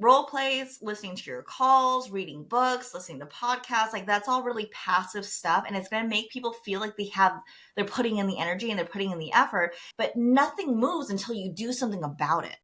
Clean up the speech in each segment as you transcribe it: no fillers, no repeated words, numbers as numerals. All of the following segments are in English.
role plays, listening to your calls, reading books, listening to podcasts, like that's all really passive stuff. And it's going to make people feel like they're putting in the energy and they're putting in the effort, but nothing moves until you do something about it.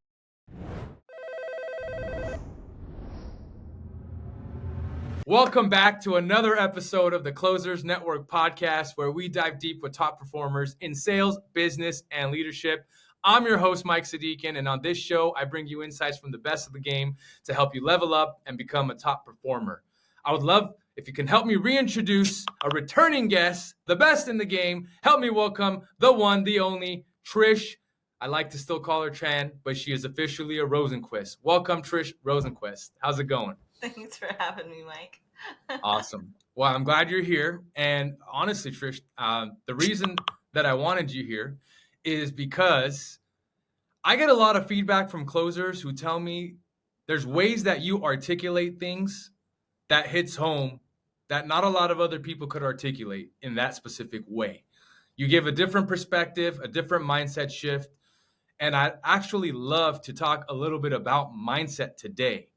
Welcome back to another episode of the Closers Network podcast, where we dive deep with top performers in sales, business, and leadership. I'm your host, Mike Sadikian, and on this show, I bring you insights from the best of the game to help you level up and become a top performer. I would love if you can help me reintroduce a returning guest, the best in the game. Help me welcome the one, the only, Trish. I like to still call her Tran, but she is officially a Rosenquist. Welcome, Trish Rosenquist. How's it going? Thanks for having me, Mike. Awesome. Well, I'm glad you're here. And honestly, Trish, the reason that I wanted you here is because I get a lot of feedback from closers who tell me there's ways that you articulate things that hits home that not a lot of other people could articulate in that specific way. You give a different perspective, a different mindset shift. And I'd actually love to talk a little bit about mindset today.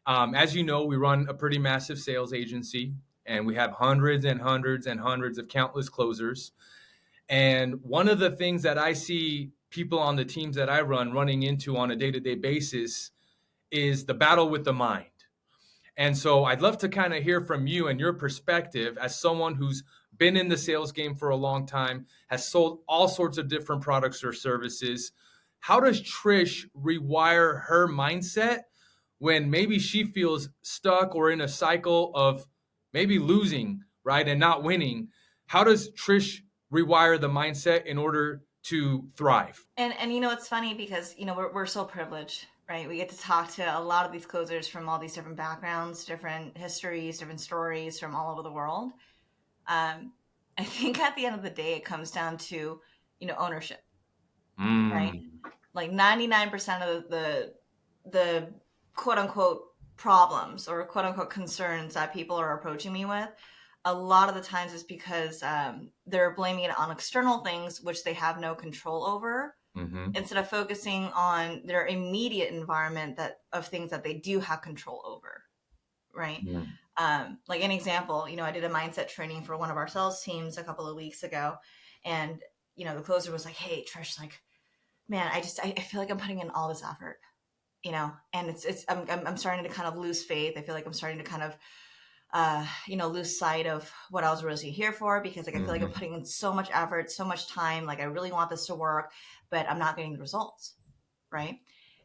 As you know, we run a pretty massive sales agency, and we have hundreds and hundreds and hundreds of countless closers. And one of the things that I see people on the teams that I run running into on a day-to-day basis is the battle with the mind. And so I'd love to kind of hear from you and your perspective as someone who's been in the sales game for a long time, has sold all sorts of different products or services. How does Trish rewire her mindset when maybe she feels stuck or in a cycle of maybe losing, right, and not winning? How does Trish rewire the mindset in order to thrive? And you know, it's funny because, you know, we're so privileged, right? We get to talk to a lot of these closers from all these different backgrounds, different histories, different stories from all over the world. I think at the end of the day, it comes down to, you know, ownership, right? Like 99% of the quote unquote problems or quote unquote concerns that people are approaching me with, a lot of the times is because they're blaming it on external things which they have no control over, instead of focusing on their immediate environment of things that they do have control over, right? Like an example, you know, I did a mindset training for one of our sales teams a couple of weeks ago, and you know, the closer was like, "Hey, Trish, like, man, I feel like I'm putting in all this effort, you know, and I'm starting to kind of lose faith. I feel like I'm starting to kind of you know, lose sight of what I was really here for, because like I feel like I'm putting in so much effort, so much time, like I really want this to work, but I'm not getting the results, right?"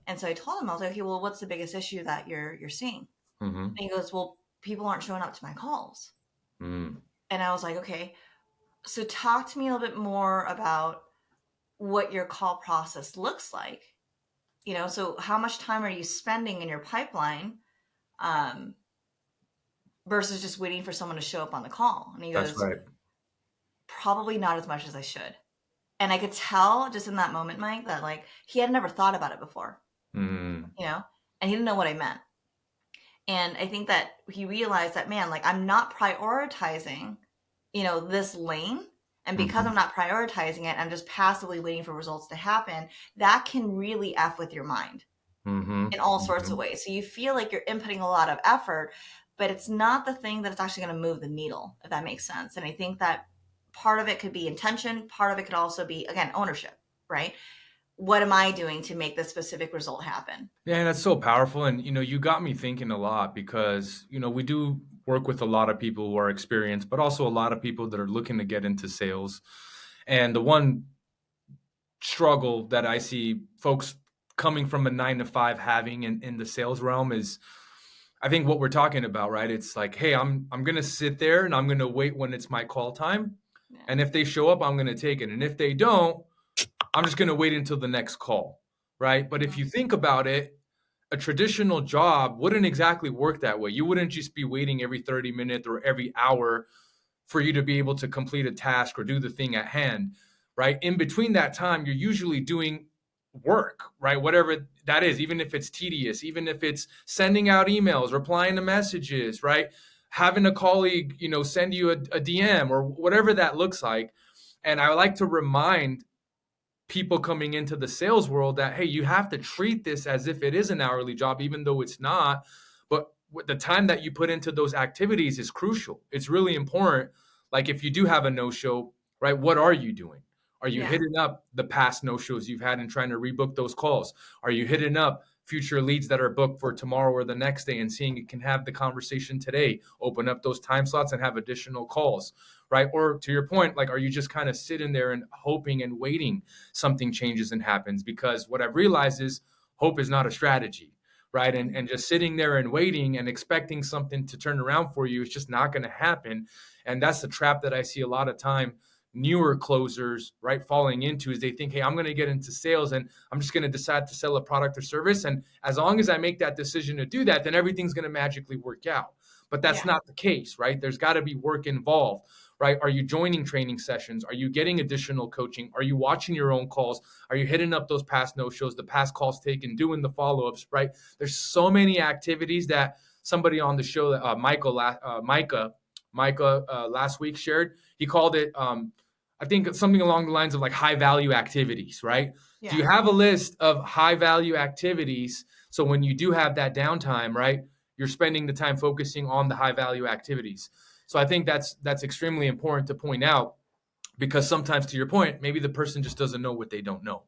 And so I told him, I was like, "Okay, well, what's the biggest issue that you're seeing?" And he goes, "Well, people aren't showing up to my calls." And I was like, "Okay, so talk to me a little bit more about what your call process looks like. You know, so how much time are you spending in your pipeline versus just waiting for someone to show up on the call?" And he goes, That's right. "Probably not as much as I should." And I could tell just in that moment, Mike, that like he had never thought about it before, you know, and he didn't know what I meant. And I think that he realized that, man, like I'm not prioritizing, you know, this lane. And because I'm not prioritizing it, I'm just passively waiting for results to happen. That can really F with your mind in all sorts of ways. So you feel like you're inputting a lot of effort, but it's not the thing that's actually going to move the needle, if that makes sense. And I think that part of it could be intention. Part of it could also be, again, ownership, right? What am I doing to make this specific result happen? Yeah, and that's so powerful. And, you know, you got me thinking a lot because, you know, we do work with a lot of people who are experienced, but also a lot of people that are looking to get into sales. And the one struggle that I see folks coming from a 9-to-5 having in the sales realm is, I think what we're talking about, right? It's like, hey, I'm going to sit there and I'm going to wait when it's my call time. Yeah. And if they show up, I'm going to take it. And if they don't, I'm just going to wait until the next call, right? But if you think about it, a traditional job wouldn't exactly work that way. You wouldn't just be waiting every 30 minutes or every hour for you to be able to complete a task or do the thing at hand, right? In between that time, you're usually doing work, right? Whatever that is, even if it's tedious, even if it's sending out emails, replying to messages, right? Having a colleague, you know, send you a DM or whatever that looks like. And I like to remind people coming into the sales world that, hey, you have to treat this as if it is an hourly job, even though it's not. But the time that you put into those activities is crucial. It's really important. Like if you do have a no-show, right, what are you doing? Are you Yeah. hitting up the past no-shows you've had and trying to rebook those calls? Are you hitting up future leads that are booked for tomorrow or the next day and seeing it can have the conversation today, open up those time slots and have additional calls, right? Or to your point, like, are you just kind of sitting there and hoping and waiting something changes and happens? Because what I've realized is hope is not a strategy, right? And just sitting there and waiting and expecting something to turn around for you is just not going to happen. And that's the trap that I see a lot of time newer closers, right, falling into, is they think, hey, I'm going to get into sales and I'm just going to decide to sell a product or service. And as long as I make that decision to do that, then everything's going to magically work out. But that's not the case, right? There's got to be work involved, right? Are you joining training sessions? Are you getting additional coaching? Are you watching your own calls? Are you hitting up those past no-shows, the past calls taken, doing the follow-ups, right? There's so many activities that somebody on the show, Micah last week shared. He called it, I think something along the lines of like high value activities, right? Yeah. Do you have a list of high value activities? So when you do have that downtime, right, you're spending the time focusing on the high value activities. So I think that's extremely important to point out, because sometimes, to your point, maybe the person just doesn't know what they don't know.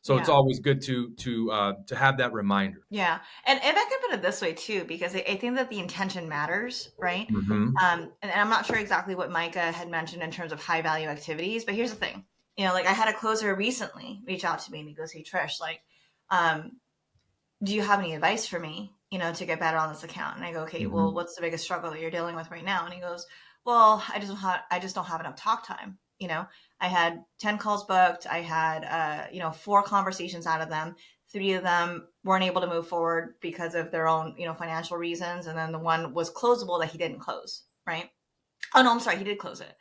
So it's always good to have that reminder. Yeah. And if I could put it this way too, because I think that the intention matters, right? Mm-hmm. And I'm not sure exactly what Micah had mentioned in terms of high value activities, but here's the thing. You know, like I had a closer recently reach out to me and he goes, hey, Trish, like, do you have any advice for me, you know, to get better on this account? And I go, okay, well, what's the biggest struggle that you're dealing with right now? And he goes, well, I just don't have enough talk time. You know, I had 10 calls booked. I had, 4 conversations out of them. 3 of them weren't able to move forward because of their own, financial reasons. And then the one was closable that he didn't close. Right. Oh, no, I'm sorry. He did close it.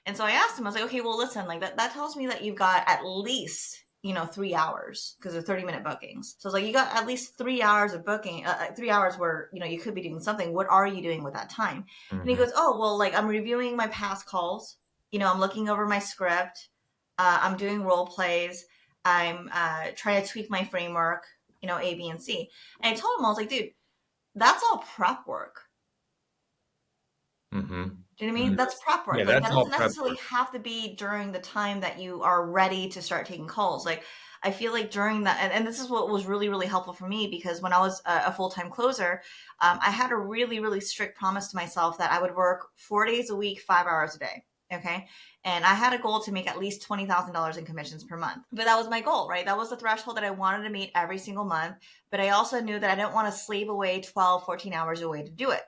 And so I asked him, I was like, okay, well, listen, like that tells me that you've got at least, 3 hours, because they're 30-minute bookings. So it's like, you got at least 3 hours of booking, 3 hours where, you could be doing something. What are you doing with that time? And he goes, oh, well, like I'm reviewing my past calls. I'm looking over my script. I'm doing role plays. I'm trying to tweak my framework, A, B, and C. And I told him, I was like, dude, that's all prep work. Mm-hmm. Do you know what I mean? That's prep work. Yeah, like, that's that all doesn't prep necessarily work. have to be during the time that you are ready to start taking calls. Like, I feel like during that, and this is what was really, really helpful for me, because when I was a full-time closer, I had a really, really strict promise to myself that I would work 4 days a week, 5 hours a day. Okay. And I had a goal to make at least $20,000 in commissions per month. But that was my goal, right? That was the threshold that I wanted to meet every single month. But I also knew that I didn't want to slave away 12, 14 hours away to do it,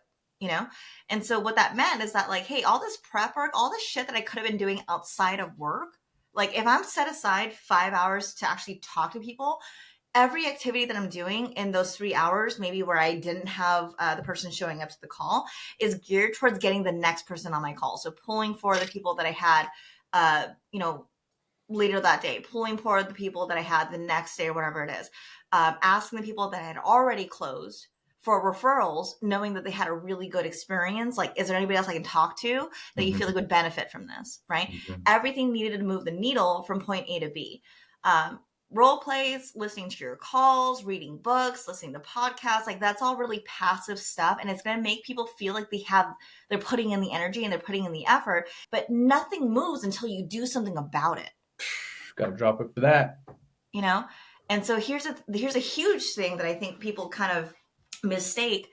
And so what that meant is that, like, hey, all this prep work, all this shit that I could have been doing outside of work, like if I'm set aside 5 hours to actually talk to people, every activity that I'm doing in those 3 hours, maybe where I didn't have the person showing up to the call, is geared towards getting the next person on my call. So pulling for the people that I had, later that day, pulling for the people that I had the next day or whatever it is, asking the people that I had already closed for referrals, knowing that they had a really good experience. Like, is there anybody else I can talk to that you feel like would benefit from this, right? Everything needed to move the needle from point A to B. Role plays, listening to your calls, reading books, listening to podcasts, like that's all really passive stuff. And it's going to make people feel like they're putting in the energy and they're putting in the effort, but nothing moves until you do something about it. Got to drop it for that. And so here's a huge thing that I think people kind of mistake,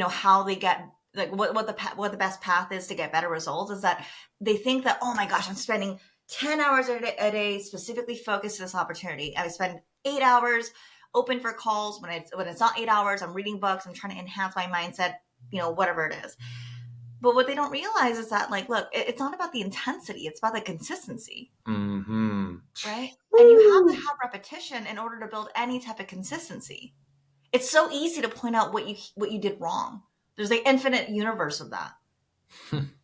how they get, like what the best path is to get better results, is that they think that, oh my gosh, I'm spending 10 hours a day specifically focused to this opportunity. I spend 8 hours open for calls. When it's not 8 hours, I'm reading books. I'm trying to enhance my mindset, whatever it is. But what they don't realize is that, like, look, it's not about the intensity. It's about the consistency. Mm-hmm. Right? And you have to have repetition in order to build any type of consistency. It's so easy to point out what you did wrong. There's the infinite universe of that.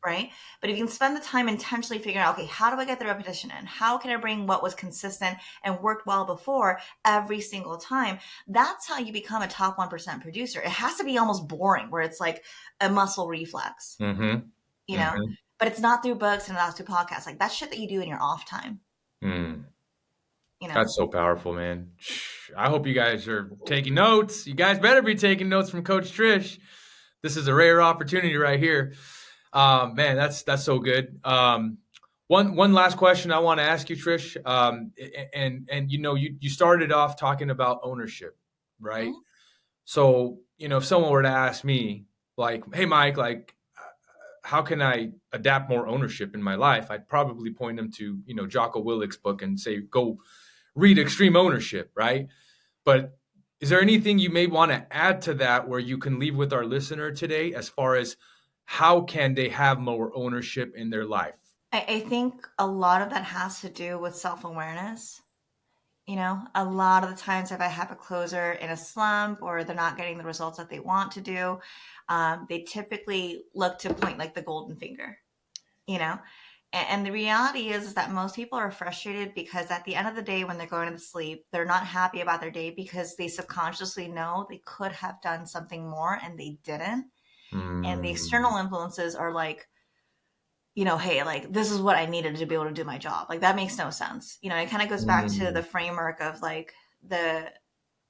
Right? But if you can spend the time intentionally figuring out, okay, how do I get the repetition in? How can I bring what was consistent and worked well before every single time? That's how you become a top 1% producer. It has to be almost boring, where it's like a muscle reflex, But it's not through books and not through podcasts. Like, that's shit that you do in your off time. That's so powerful, man. I hope you guys are taking notes. You guys better be taking notes from Coach Trish. This is a rare opportunity right here. Man, that's so good. One last question I want to ask you, Trish. And you started off talking about ownership, right? Mm-hmm. So, if someone were to ask me, like, hey, Mike, like, how can I adapt more ownership in my life? I'd probably point them to, Jocko Willick's book and say, go read Extreme Ownership, right? But is there anything you may want to add to that where you can leave with our listener today as far as how can they have more ownership in their life? I think a lot of that has to do with self-awareness. A lot of the times if I have a closer in a slump or they're not getting the results that they want to do, they typically look to point like the golden finger, and the reality is that most people are frustrated because at the end of the day, when they're going to sleep, they're not happy about their day because they subconsciously know they could have done something more and they didn't. And the external influences are like, hey, like, this is what I needed to be able to do my job. Like, that makes no sense. It kind of goes back to the framework of like the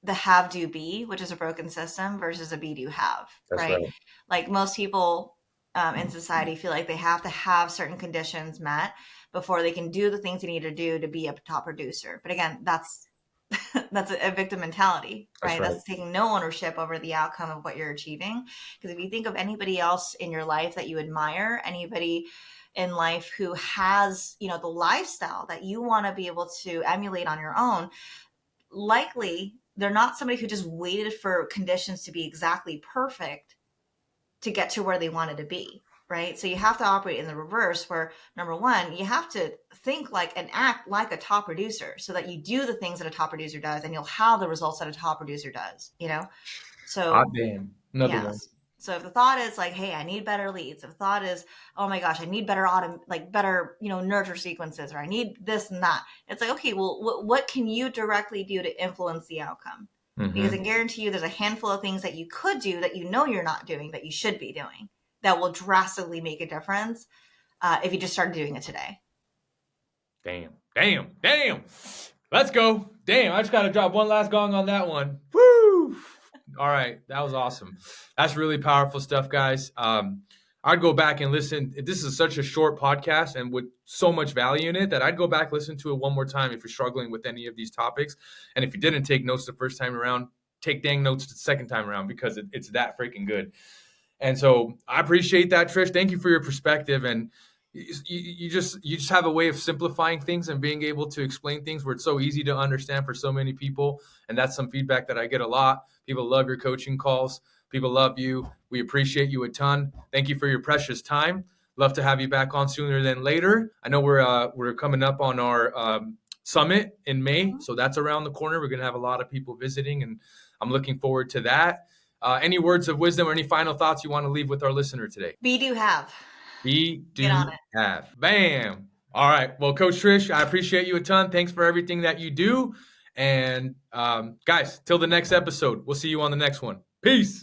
have do be, which is a broken system, versus a be do have, That's right? Like most people in society feel like they have to have certain conditions met before they can do the things they need to do to be a top producer. But again, that's a victim mentality, right? That's taking no ownership over the outcome of what you're achieving. Because if you think of anybody else in your life that you admire, anybody in life who has, the lifestyle that you want to be able to emulate on your own, likely they're not somebody who just waited for conditions to be exactly perfect to get to where they wanted to be, right? So you have to operate in the reverse where, number one, you have to think like and act like a top producer so that you do the things that a top producer does and you'll have the results that a top producer does, So hot damn. Another one. So if the thought is like, hey, I need better leads, if the thought is, oh my gosh, I need better better, nurture sequences, or I need this and that, it's like, okay, well, what can you directly do to influence the outcome? Because I guarantee you there's a handful of things that you could do that you're not doing that you should be doing that will drastically make a difference if you just started doing it today. Damn. Let's go. Damn, I just got to drop one last gong on that one. Woo! All right, that was awesome. That's really powerful stuff, guys. I'd go back and listen. This is such a short podcast and with so much value in it that I'd go back, listen to it one more time if you're struggling with any of these topics. And if you didn't take notes the first time around, take dang notes the second time around because it's that freaking good. And so I appreciate that, Trish. Thank you for your perspective. And you just have a way of simplifying things and being able to explain things where it's so easy to understand for so many people. And that's some feedback that I get a lot. People love your coaching calls. People love you. We appreciate you a ton. Thank you for your precious time. Love to have you back on sooner than later. I know we're coming up on our summit in May, so that's around the corner. We're going to have a lot of people visiting, and I'm looking forward to that. Any words of wisdom or any final thoughts you want to leave with our listener today? Be do have. Have. Bam. All right. Well, Coach Trish, I appreciate you a ton. Thanks for everything that you do. And guys, till the next episode, we'll see you on the next one. Peace.